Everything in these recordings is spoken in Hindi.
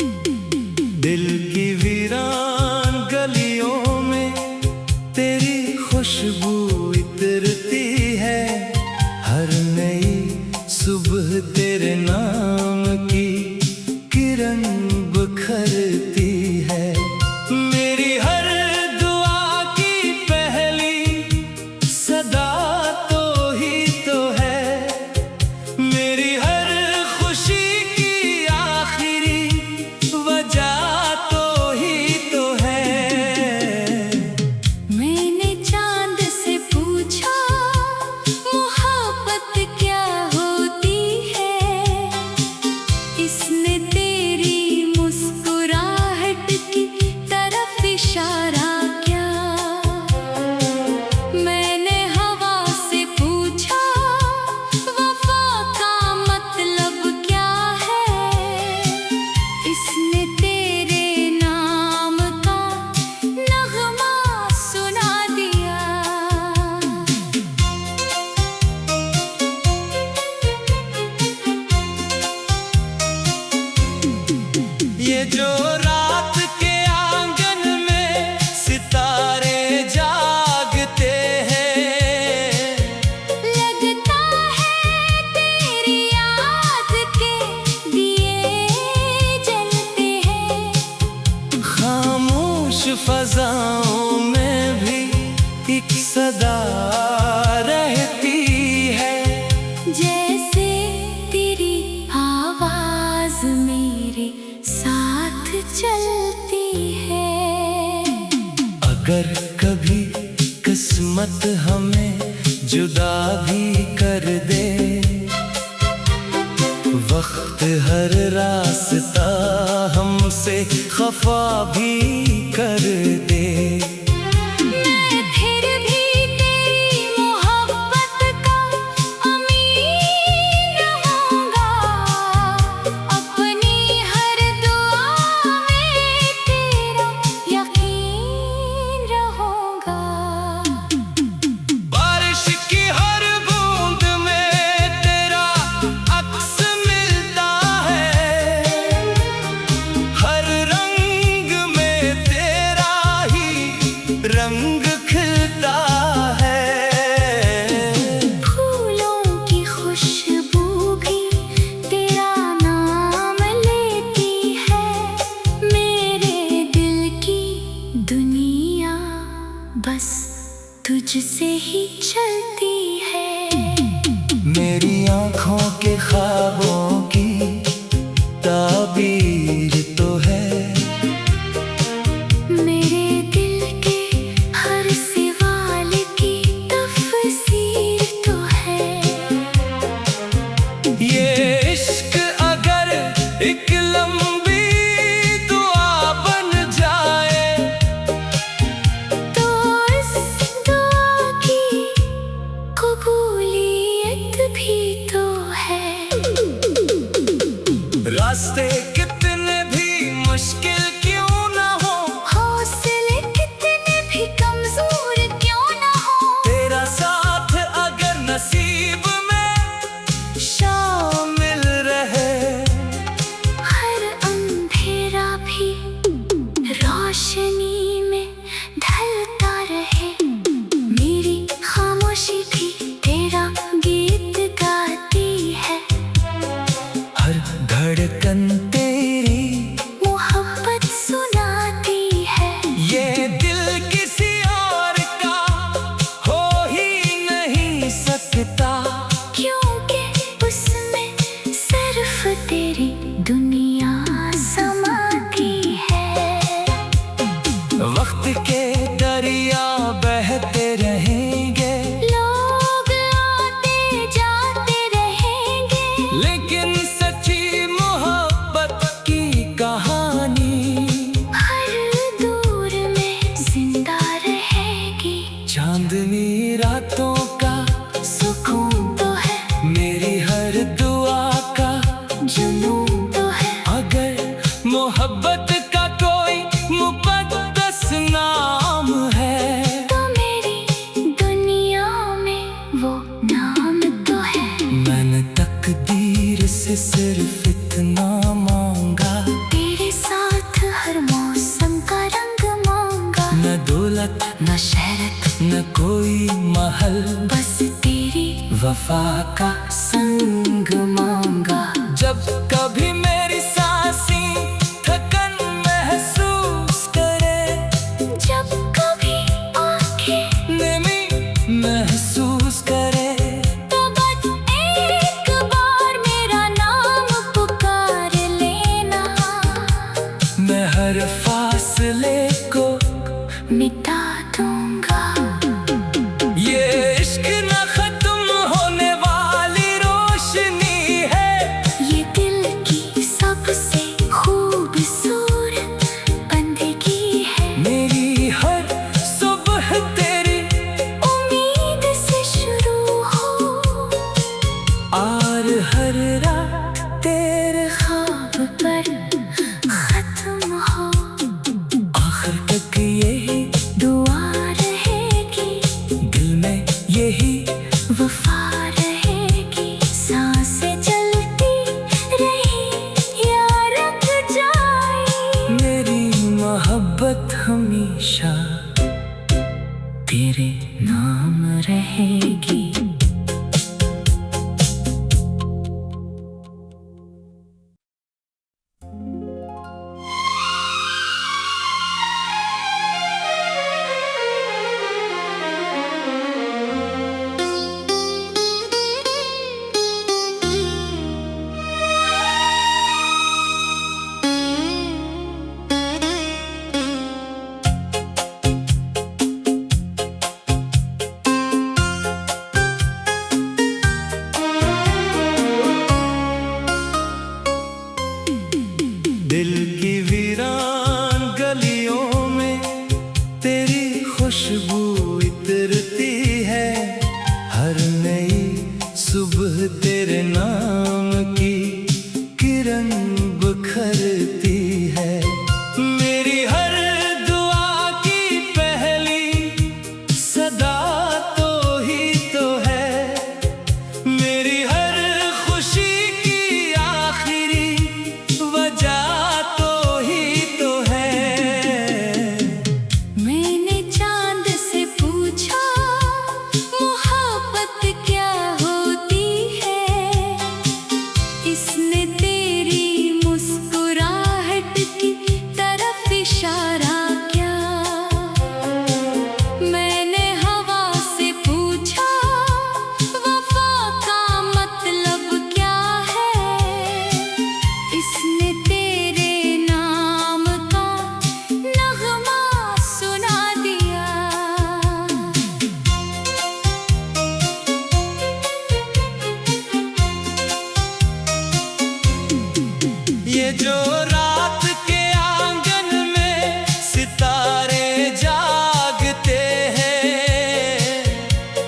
दिल की वीरान गलियों में तेरी खुशबू इतरती है। हर नई सुबह तेरे नाम की किरण बिखरती है। मेरी हर दुआ की पहली सदा तो ही तो है। मेरी हर खुशी की आखिरी वजह तो ही तो है। मैंने चांद से पूछा मोहब्बत क्या होती है। इसने तेरी मुस्कुराहट की तरफ इशारा किया। मैंने हवा से पूछा वफा का मतलब क्या है। इसने तेरे नाम का नगमा सुना दिया। ये जो रात के आंगन में सितारे जागते हैं, लगता है तेरी याद के दिए जलते हैं। खामोश फजाओं में भी एक सदा रहती है। जैसे तेरी आवाज मेरे साथ चलती है। अगर कभी किस्मत हमें जुदा भी कर दे, वक्त हर रास्ता हमसे खफा भी कर दे। मैं फिर भी तेरी मोहब्बत का अमीर रहूंगा। अपनी हर दुआ में तेरा यकीन रहूंगा। बारिश की हर बूंद में तेरा अक्स मिलता है। हर रंग में तेरा ही रंग खिलता है। फूलों की खुशबू भी तेरा नाम लेती है। मेरे दिल की दुनिया बस तुझसे ही चलती है। मेरी आँखों के ख्वाबों की ताबीर तो है। मेरे दिल के हर सवाल की तफसीर तो है। ये इश्क अगर एक लंबी दुआ बन जाए, तो इस दुआ की कबूलियत भी तो है। रास्ते कितने भी मुश्किल क्यों ना हो, हौसले कितने भी कमजोर क्यों ना हो, तेरा साथ अगर नसीब में शामिल रहे। हर अंधेरा भी रोशनी में ढलता रहे। मेरी खामोशी भी तेरा गीत गाती है। हर धड़कन तेरी मोहब्बत सुनाती है। ये दिल किसी और का हो ही नहीं सकता, क्योंकि उसमें सिर्फ तेरी दुनिया समाती है। वक्त के दरिया बहते रहेंगे, लोग आते जाते रहेंगे, लेकिन सच्ची मोहब्बत की कहानी हर दूर में जिंदा रहेगी। चांदनी रातों का सुकून तो है, मेरी हर दुआ का जुनून तो है। अगर मोहब्बत का कोई मुक़द्दस नाम है, तो मेरी दुनिया में वो नाम तो है। मैंने तकदीर से सिर्फ इतना मांगा, तेरे राहल, बस तेरी वफा का संग मांगा। जब कभी मेरी सांसें थकन महसूस करे, जब कभी आंखें नमी महसूस करे, तो बस एक बार मेरा नाम पुकार लेना। मैं हर फासले को मिटा दूंगा। ये इश्क न खत्म होने वाली रोशनी है, ये दिल की सबसे खूबसूरत बंदगी है। मेरी हर सुबह तेरी उम्मीद से शुरू हो, और हर रात तेरे ख्वाब पर खत्म हो। आखिर तक यही दुआ रहेगी, दिल में यही वफा रहेगी। सांसें चलती रही या रुक जाए, मेरी मोहब्बत हमेशा तेरे नाम रहेगी। दिल की वीरान गलियों में तेरी खुशबू इतरती है। हर नई सुबह तेरे नाम की किरण बिखरती है। मेरी हर दुआ की पहली सदा तो ही तो है, मेरी हर खुशी की आखिरी वजह तो ही तो है। मैंने चांद से पूछा मोहब्बत क्या होती है, इसने तेरी मुस्कुराहट की तरफ इशारा किया। मैंने हवा से पूछा वफा का मतलब क्या है, इसने तेरे नाम का नगमा सुना दिया। ये जो रात के आंगन में सितारे जागते हैं,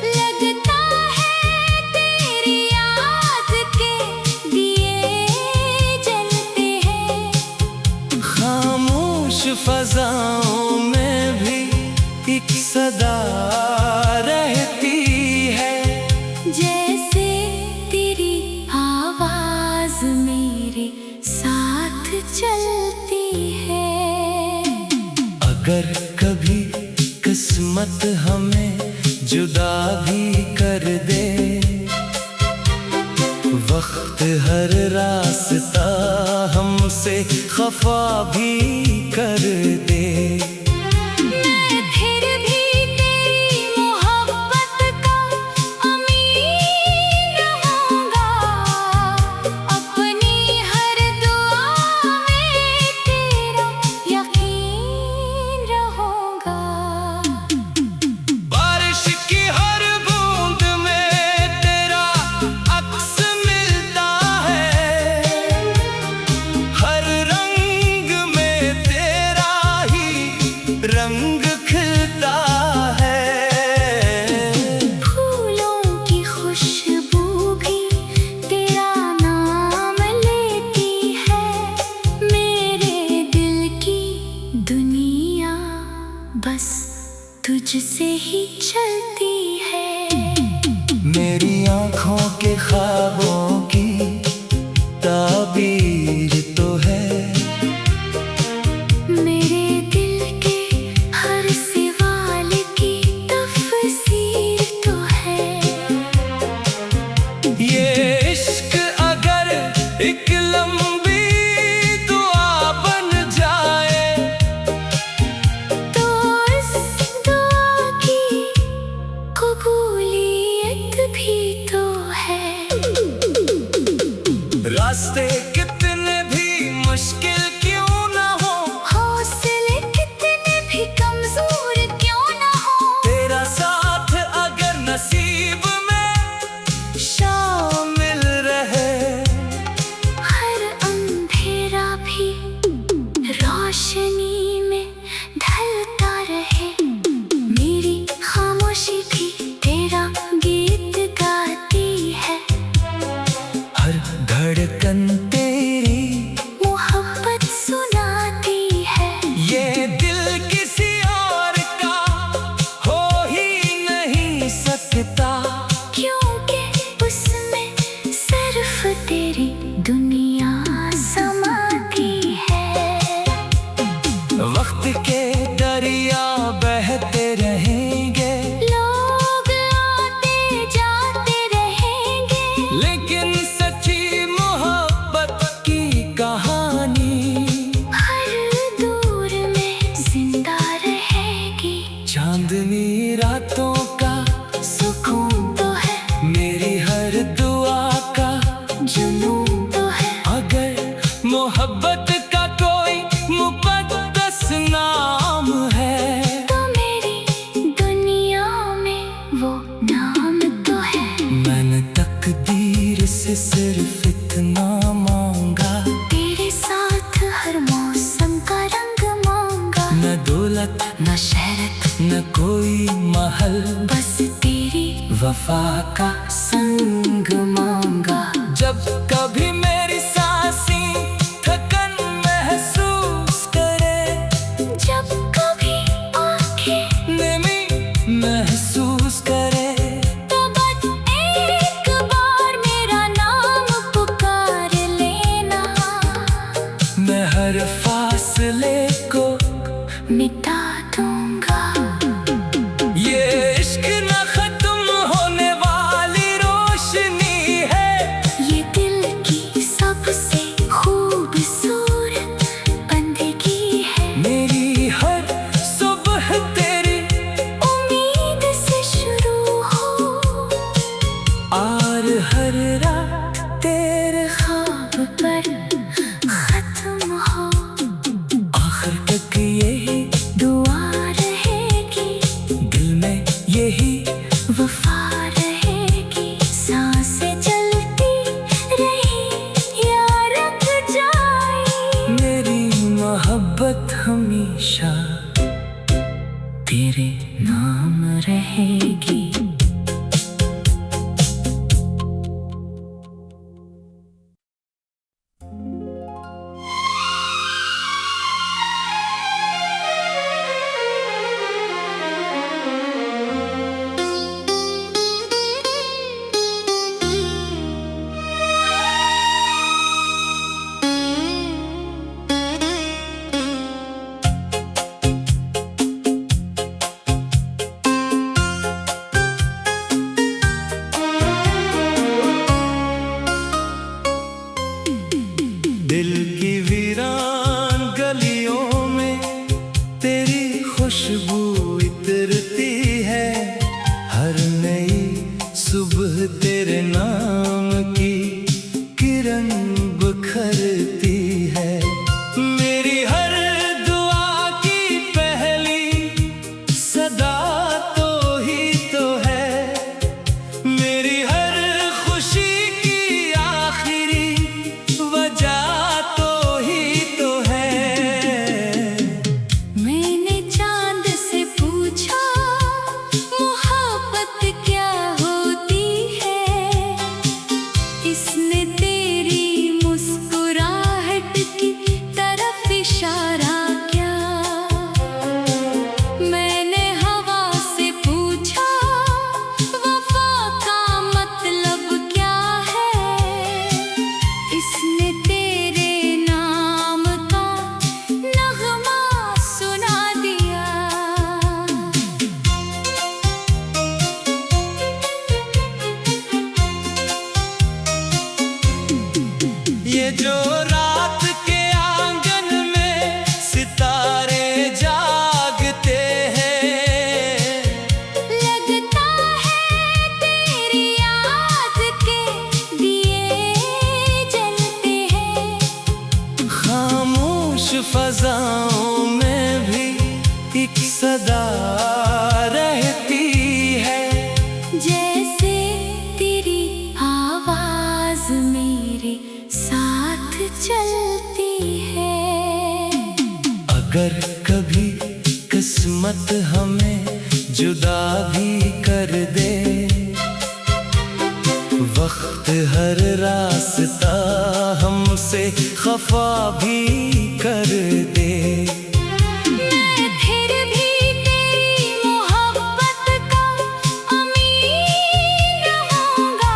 लगता है तेरी याद के दिए जलते हैं। खामोश फजाओं में भी एक सदा रहती है। जैसे तेरी आवाज मेरे साथ चलती है। अगर कभी किस्मत हमें जुदा भी कर दे, वक्त हर रास्ता हमसे खफा भी कर दे। मैं फिर भी तेरी मोहब्बत का अमीर रहूंगा। अपनी हर दुआ में तेरा यकीन रहूंगा। बारिश की हर बूंद में तेरा अक्स मिलता है, हर रंग में तेरा ही रंग खिलता है। फूलों की खुशबू भी तेरा नाम लेती है। मेरे दिल की दुनिया बस तुझसे ही चलती है। मेरी आँखों के ख्वाबों की ताबीर तो है, मेरे दिल के हर सवाल की तफसीर तो रोशनी में ढलता रहे, मेरी खामोशी भी तेरा गीत गाती है। हर धड़कन तेरी मोहब्बत सुनाती है। ये दिल किसी और का हो ही नहीं सकता, क्योंकि उसमें सिर्फ तेरी दुनिया समाती है। वक्त के दरिया बहते रहेंगे, लोग आते जाते रहेंगे, लेकिन सच्ची मोहब्बत की कहानी हर दूर में जिंदा रहेगी। चांदनी रातों का सुकून तो है, मेरी हर दुआ का जुनून तो है। अगर मोहब्बत का कोई मुक़द्दस नाम है, तो मेरी दुनिया में वो नाम तो है। मैंने तकदीर से सिर्फ इतना मांगा, तेरे साथ हर मौसम का रंग मांगा। न दौलत न शहरत न कोई महल, बस तेरी वफा का संग मांगा। जब कभी मेरी सांसें थकन महसूस करे, जब कभी आंखें नमी महसूस करे, तो बस एक बार मेरा नाम पुकार लेना। मैं हर फासले को मिटा दूंगा। ये इश्क न खत्म होने वाली रोशनी है, ये दिल की सबसे खूबसूरत बंदगी है। मेरी हर सुबह तेरी उम्मीद से शुरू हो, और हर रात तेरे ख्वाब पर खत्म हो। आखिर तक यही दुआ रहेगी, दिल में यही वफा रहेगी। सांसें चलती रही या रुक जाए, मेरी मोहब्बत हमेशा तेरे नाम रहेगी। दिल की वीरान गलियों में तेरी खुशबू इतरती है। हर नई सुबह तेरे नाम की किरण बिखरती है। मेरी हर दुआ की पहली सदा तो ही तो है, मेरी हर खुशी की आखिरी वजह तो ही तो है। मैंने चांद से पूछा मोहब्बत क्या होती है, इसने तेरी मुस्कुराहट की तरफ इशारा किया। मैंने हवा से पूछा वफा का मतलब क्या है, इसने तेरे नाम का नगमा सुना दिया। ये जो रात के आंगन में सितारे जागते हैं, लगता है तेरी याद के दिए जलते हैं। खामोश फजाओं में भी एक सदा रहती है। जैसे तेरी आवाज मेरे साथ चलती है। अगर कभी किस्मत हमें जुदा भी कर दे, वक्त हर रास्ता हमसे खफा भी कर दे, मैं फिर भी तेरी मोहब्बत का अमीर रहूंगा।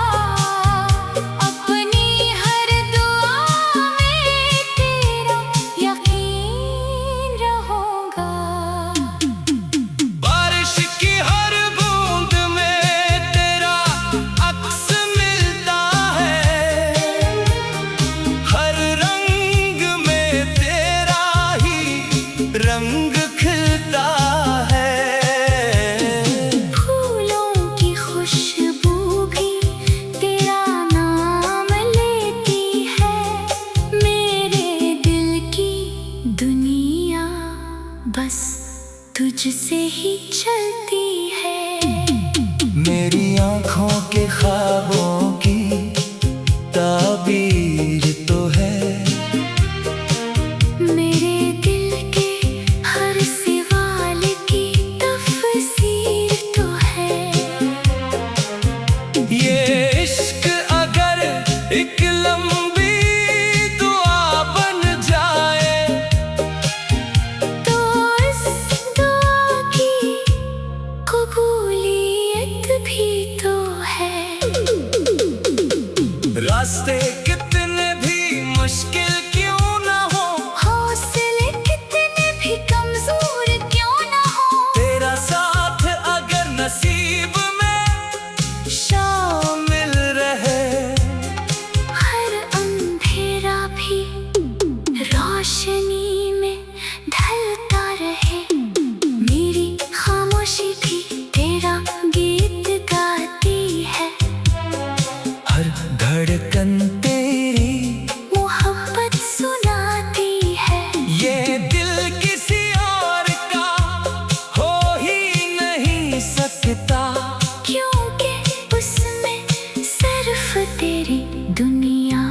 अपनी हर दुआ में तेरा यकीन रहूंगा। बारिश की हर बूंद में तेरा अक्स मिलता है, हर रंग में तेरा ही रंग खिलता है। फूलों की खुशबू भी तेरा नाम लेती है। मेरे दिल की दुनिया बस तुझसे ही चलती है। मेरी आँखों के ख्वाबों की ताबीर तो है, मेरे दिल के हर सवाल की तफसीर तो है। ये इश्क अगर एक लंबी दुआ बन जाए, तो इस दुआ की कबूलियत भी तो है। रास्ते कितने भी मुश्किल क्यों ना हो, हौसले कितने भी कमजोर क्यों ना हो, तेरा साथ अगर नसीब में शामिल रहे, हर अंधेरा भी रोशनी में ढलता रहे। मेरी खामोशी भी तेरा गीत गाती है। हर धड़कन तेरी मोहब्बत सुनाती है। ये दिल किसी और का हो ही नहीं सकता, क्योंकि उसमें सिर्फ तेरी दुनिया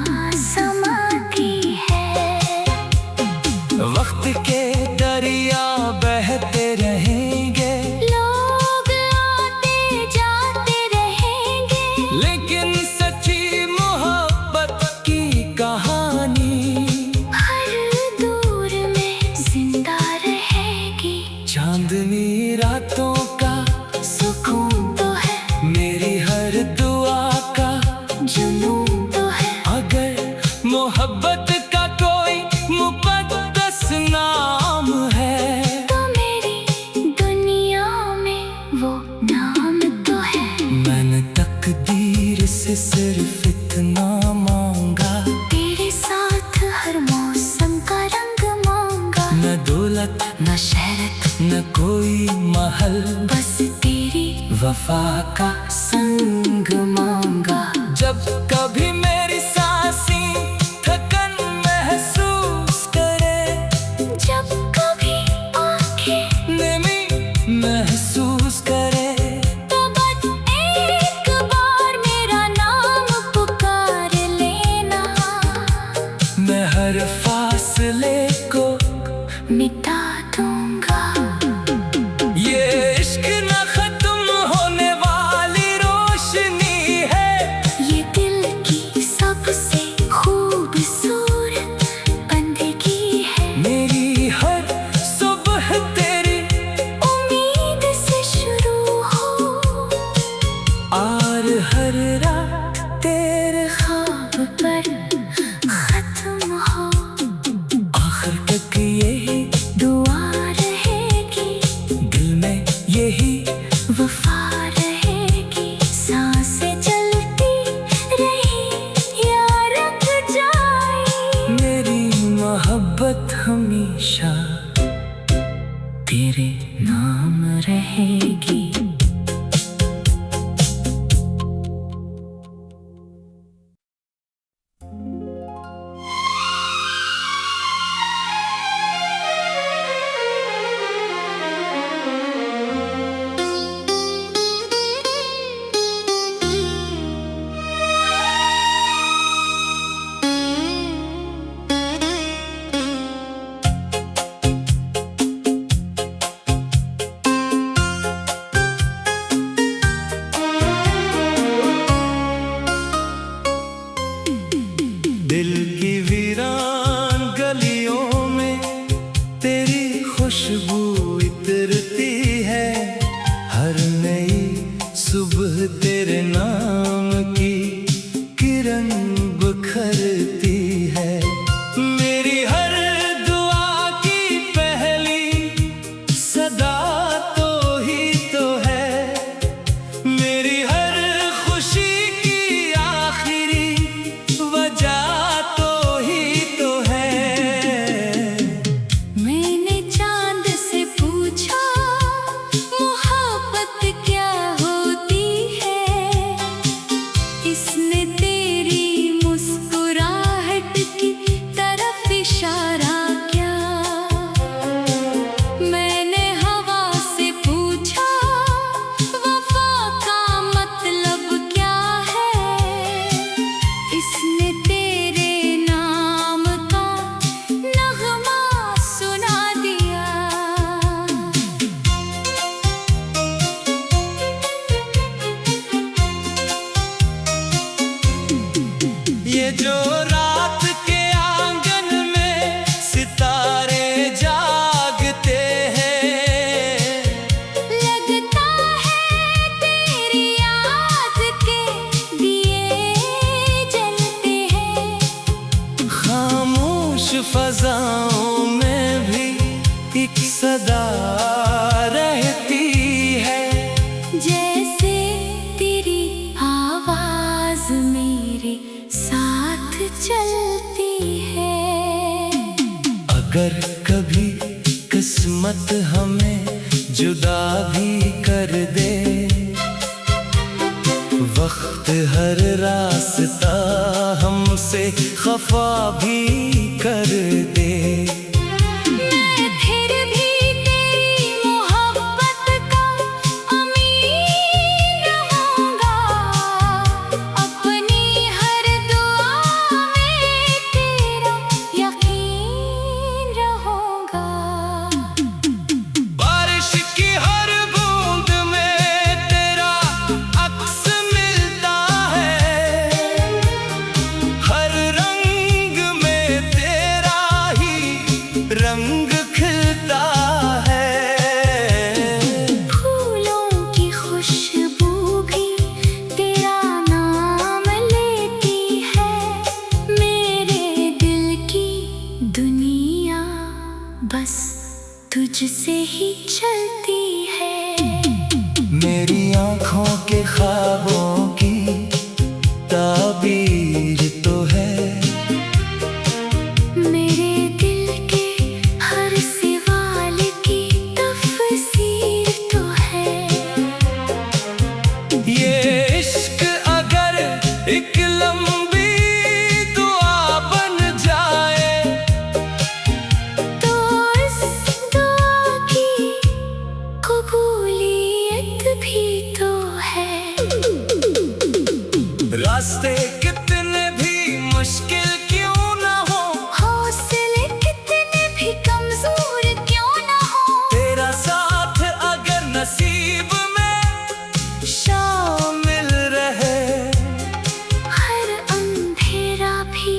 समाती है। वक्त के दरिया बहते रहेंगे, लोग आते जाते रहेंगे, लेकिन सच्ची मोहब्बत की कहानी हर दूर में जिंदा रहेगी। चांदनी रातों का सुकून तो है, मेरी हर दुआ का जुनून तो है। अगर मोहब्बत का कोई मुक़द्दस नाम है, तो मेरी दुनिया में वो नाम तो है। मैंने तकदीर से सिर्फ इतना मांगा, तेरे साथ हर मौसम का रंग मांगा। न दौलत न शहरत न कोई महल, बस तेरी वफा का संग मांगा। जब कभी मेरी सांसें थकन महसूस करे, जब कभी आंखें नमी महसूस करे, तो बस एक बार मेरा नाम पुकार लेना। मैं हर फासले को मिटा दूंगा। ये इश्क न खत्म होने वाली रोशनी है, ये दिल की सबसे खूबसूरत बंदगी है। मेरी हर सुबह तेरी उम्मीद से शुरू हो, और हर रात तेरे ख्वाब पर खत्म हो। आखिर तक यही दुआ रहेगी, दिल में यही वफा रहेगी। सांसें चलती रही या रुक जाए, मेरी मोहब्बत हमेशा तेरे नाम रहेगी। अगर कभी किस्मत हमें जुदा भी कर दे, वक्त हर रास्ता हमसे खफा भी कर दे, मैं फिर भी तेरी मोहब्बत का अमीर रहूंगा। अपनी हर दुआ में तेरा यकीन रहूंगा। बारिश की हर बूंद में तेरा अक्स मिलता है, हर रंग में तेरा ही रंग खिलता है। फूलों की खुशबू भी तेरा नाम लेती है। मेरे दिल की दुनिया बस तुझसे ही चलती है। मेरी आँखों के ख्वाबों की ताबीर तो है, मेरे दिल के हर सवाल की तफसीर तो है। ये इश्क अगर एक लंबी दुआ बन जाए, तो इस दुआ की कबूलियत भी तो है। रास्ते कितने भी मुश्किल क्यों ना हो, हौसले कितने भी कमजोर क्यों ना हो, तेरा साथ अगर नसीब में शामिल रहे, हर अंधेरा भी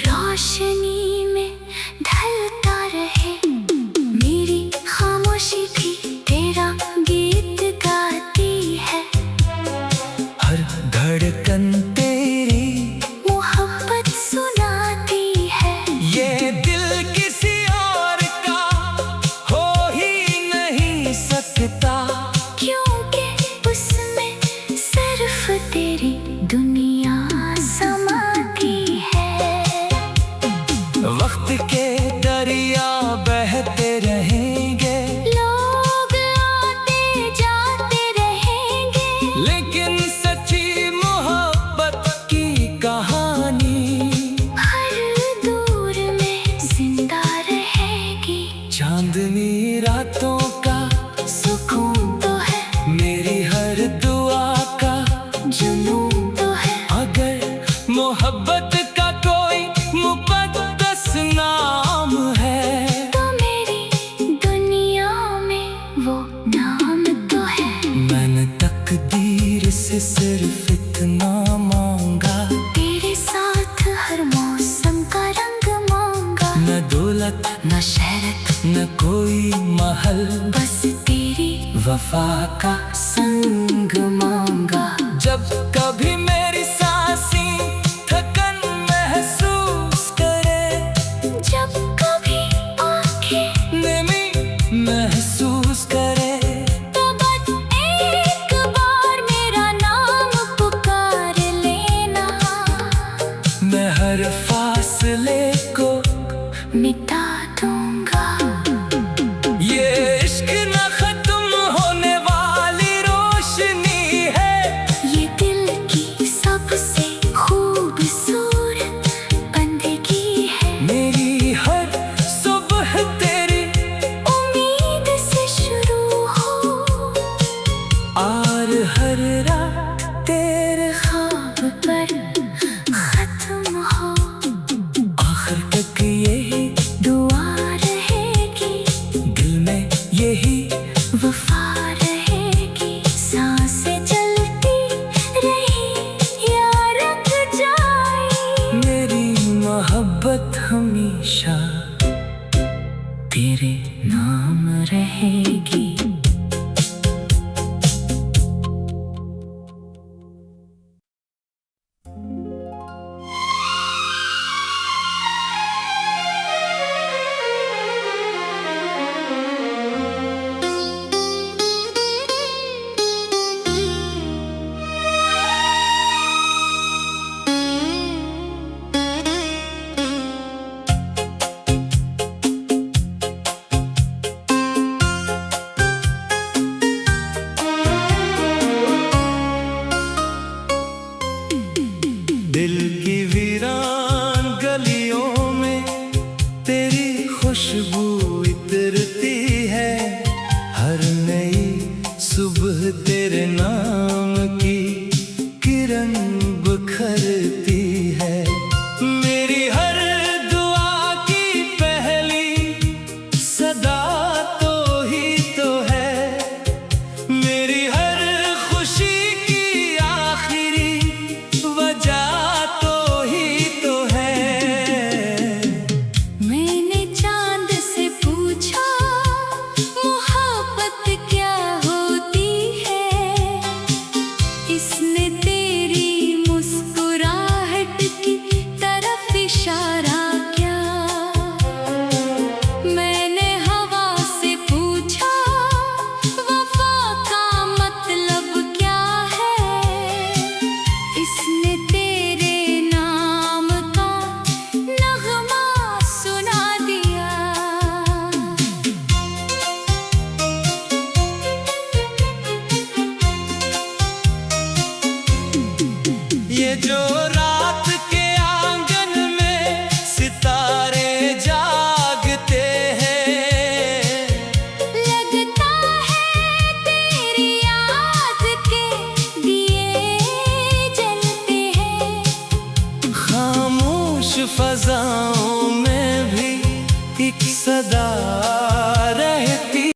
रोशनी में ढलता रहे। मेरी खामोशी भी तेरा गीत गाती है। हर धड़कन तेरी मोहब्बत सुनाती है। ये दिल किसी और का हो ही नहीं सकता, क्योंकि उसमें सिर्फ तेरी दुनिया समाती है। वक्त के दरिया बहते रहेंगे, लोग आते जाते रहेंगे, लेकिन सच्ची मोहब्बत की कहानी हर दूर में जिंदा रहेगी। चांदनी रातों का सुकून तो है, मेरी हर दुआ का जुनून तो है। अगर मोहब्बत का कोई मुक़द्दस नाम है, तो मेरी दुनिया में वो नाम तो है। मैंने तकदीर से सिर्फ इतना मांगा, तेरे साथ हर मौसम का रंग मांगा। न दौलत न शहरत न कोई महल, बस तेरी वफा का संग मांगा। जब कभी मेरी सांसें थकन महसूस करे, जब कभी आंखें नमी महसूस करे, तो बस एक बार मेरा नाम पुकार लेना। मैं हर फासले को मिटा दूंगा। ये इश्क न खत्म होने वाली रोशनी है, ये दिल की सबसे खूबसूरत बंदगी है। मेरी हर सुबह तेरी उम्मीद से शुरू हो, और हर रात तेरे ख्वाब पर खत्म हो। आखिर तक यही दुआ रहेगी, दिल में यही वफा रहेगी। सांसें चलती रही या रुक जाए, मेरी मोहब्बत हमेशा तेरे नाम रहेगी। खुशबू इतरती है, हर नई सुबह तेरे नाम की किरण बिखरती है। मेरी हर दुआ की पहली सदा तो ही तो है, मेरी हर खुशी की आखिरी वजह तो ही तो है। मैंने चांद से पूछा मोहब्बत क्या होती है, इसने तेरी मुस्कुराहट की तरफ इशारा किया। मैंने हवा से पूछा वफा का मतलब क्या है, इसने तेरे नाम का नगमा सुना दिया। ये जो रात के आंगन में सितारे जागते हैं, लगता है तेरी याद के दिए जलते हैं। खामोश फजाओं में भी एक सदा